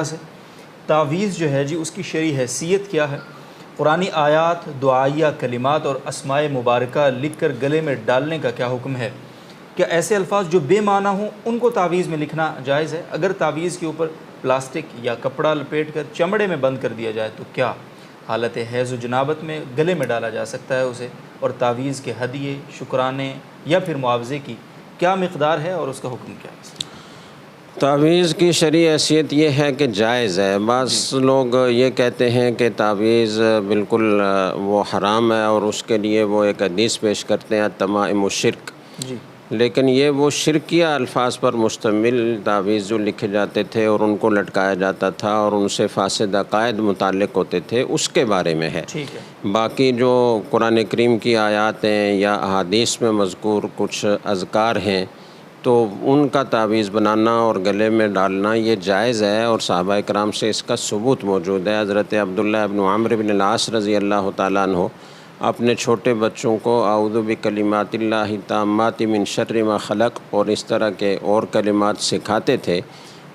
سے تعویذ جو ہے جی اس کی شرعی حیثیت کیا ہے؟ قرآنی آیات، دعائیہ کلمات اور اسماء مبارکہ لکھ کر گلے میں ڈالنے کا کیا حکم ہے؟ کیا ایسے الفاظ جو بے معنی ہوں ان کو تعویذ میں لکھنا جائز ہے؟ اگر تعویذ کے اوپر پلاسٹک یا کپڑا لپیٹ کر چمڑے میں بند کر دیا جائے تو کیا حالت حیض و جنابت میں گلے میں ڈالا جا سکتا ہے اسے؟ اور تعویذ کے ہدیے، شکرانے یا پھر معاوضے کی کیا مقدار ہے اور اس کا حکم کیا ہے؟ تعویذ کی شرعی حیثیت یہ ہے کہ جائز ہے۔ بعض لوگ یہ کہتے ہیں کہ تعویذ بالکل وہ حرام ہے اور اس کے لیے وہ ایک حدیث پیش کرتے ہیں تمائم الشرک، جی، لیکن یہ وہ شرکیہ الفاظ پر مشتمل تعویذ جو لکھے جاتے تھے اور ان کو لٹکایا جاتا تھا اور ان سے فاسد عقائد متعلق ہوتے تھے اس کے بارے میں ہے۔ ٹھیک ہے۔ باقی جو قرآن کریم کی آیات ہیں یا احادیث میں مذکور کچھ اذکار ہیں تو ان کا تعویذ بنانا اور گلے میں ڈالنا یہ جائز ہے، اور صحابہ کرام سے اس کا ثبوت موجود ہے۔ حضرت عبداللہ ابن عمرو بن العاص رضی اللہ تعالیٰ عنہ اپنے چھوٹے بچوں کو اعوذ بکلمات اللہ التامات من شر ما خلق اور اس طرح کے اور کلمات سکھاتے تھے،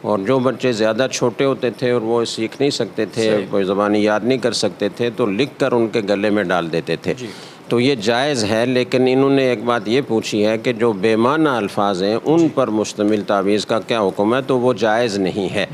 اور جو بچے زیادہ چھوٹے ہوتے تھے اور وہ سیکھ نہیں سکتے تھے، کوئی زبانی یاد نہیں کر سکتے تھے، تو لکھ کر ان کے گلے میں ڈال دیتے تھے۔ تو یہ جائز ہے، لیکن انہوں نے ایک بات یہ پوچھی ہے کہ جو بے معنی الفاظ ہیں ان پر مشتمل تعویذ کا کیا حکم ہے، تو وہ جائز نہیں ہے،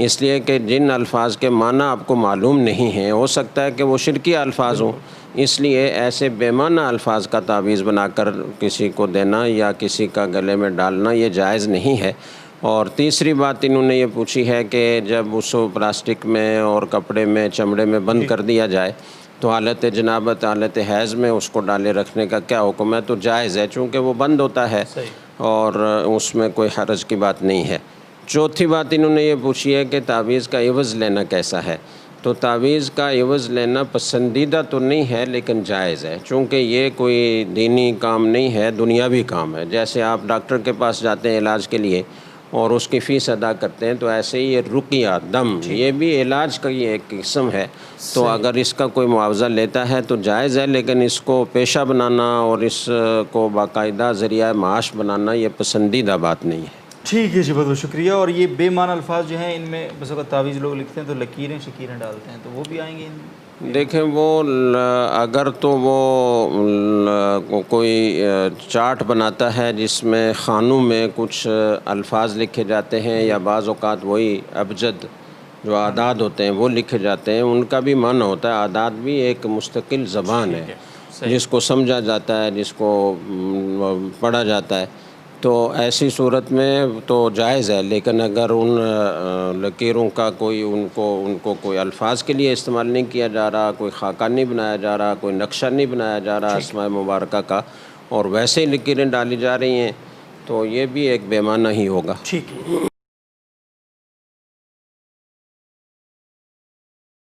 اس لیے کہ جن الفاظ کے معنی آپ کو معلوم نہیں ہیں ہو سکتا ہے کہ وہ شرکی الفاظ ہوں، اس لیے ایسے بے معنی الفاظ کا تعویذ بنا کر کسی کو دینا یا کسی کا گلے میں ڈالنا یہ جائز نہیں ہے۔ اور تیسری بات انہوں نے یہ پوچھی ہے کہ جب اس کو پلاسٹک میں اور کپڑے میں چمڑے میں بند کر دیا جائے تو حالت جنابت حالت حیض میں اس کو ڈالے رکھنے کا کیا حکم ہے؟ تو جائز ہے، چونکہ وہ بند ہوتا ہے اور اس میں کوئی حرج کی بات نہیں ہے۔ چوتھی بات انہوں نے یہ پوچھی ہے کہ تعویذ کا عوض لینا کیسا ہے؟ تو تعویذ کا عوض لینا پسندیدہ تو نہیں ہے لیکن جائز ہے، چونکہ یہ کوئی دینی کام نہیں ہے، دنیاوی کام ہے۔ جیسے آپ ڈاکٹر کے پاس جاتے ہیں علاج کے لیے اور اس کی فیس ادا کرتے ہیں، تو ایسے ہی یہ رقیہ دم یہ بھی علاج کا یہ ایک قسم ہے، تو اگر اس کا کوئی معاوضہ لیتا ہے تو جائز ہے، لیکن اس کو پیشہ بنانا اور اس کو باقاعدہ ذریعہ معاش بنانا یہ پسندیدہ بات نہیں ہے۔ ٹھیک ہے جی، بہت بہت شکریہ۔ اور یہ بے معنی الفاظ جو ہیں ان میں بس اگر تعویذ لوگ لکھتے ہیں تو لکیریں شکیریں ڈالتے ہیں، تو وہ بھی آئیں گے ان میں؟ دیکھیں وہ اگر تو وہ کوئی چارٹ بناتا ہے جس میں خانوں میں کچھ الفاظ لکھے جاتے ہیں، یا بعض اوقات وہی ابجد جو اعداد ہوتے ہیں وہ لکھے جاتے ہیں، ان کا بھی معنی ہوتا ہے۔ اعداد بھی ایک مستقل زبان ہے جس کو سمجھا جاتا ہے، جس کو پڑھا جاتا ہے، تو ایسی صورت میں تو جائز ہے، لیکن اگر ان لکیروں کا کوئی ان کو کوئی الفاظ کے لیے استعمال نہیں کیا جا رہا، کوئی خاکہ نہیں بنایا جا رہا، کوئی نقشہ نہیں بنایا جا رہا اسماء مبارکہ کا، اور ویسے ہی لکیریں ڈالی جا رہی ہیں، تو یہ بھی ایک بے معنی ہی ہوگا۔ ٹھیک ہے۔